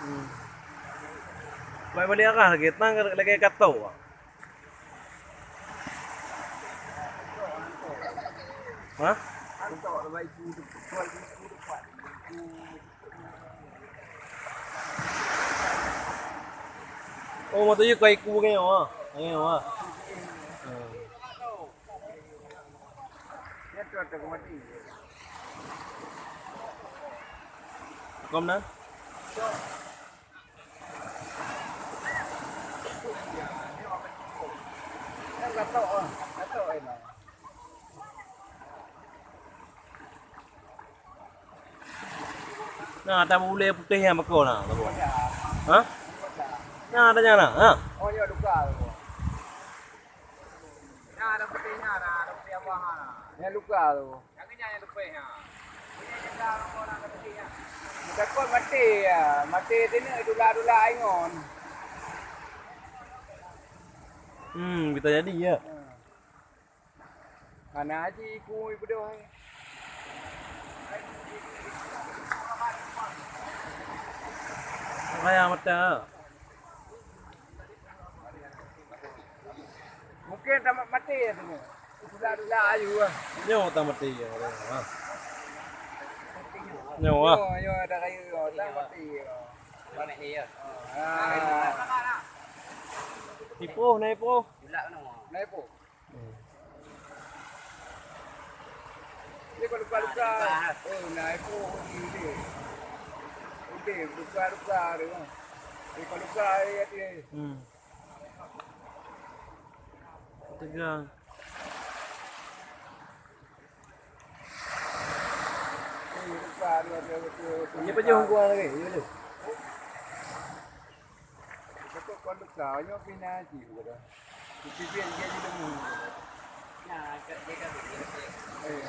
Hmm. May balik ka, gitna lagay kato. Ha? Oh, mo tuyo kay ku ngayon ah. Ngayon ah. Kom na. Nah, ada boleh putih yang makau na. Ha? Nah, ada nyana. Ha? Oh, ya luka tu. Nyara putih nyara, putih apa ha? Ya luka tu. Yang ni yang lupa ha. Ini yang dah orang putih ha. Bukan kau mati ya, mati ini dula-dula ingon. Kita jadi ya. Mana aja iku ibu doang. Kaya mata. Mungkin tamat mati ya tu. Dula-dula ayu ah. Nyo ta mati ya. Ha. Nyo ah. Yo ada kayu yo, tamat mati. Mana iya? Ah. Ipo, na ipo. Dula no. Naik po. Ini kalau luka-luka. Oh, naik po ini. Udah, luka-luka tu. Ini kalau luka ya dia. Tegang. Ini luka dia. Ini pa yung kuha lagi. Yun lo. Betul kalau luka, nyo pinaji gitu. Pipian dia di demu. Nah, kerja kan. Eh,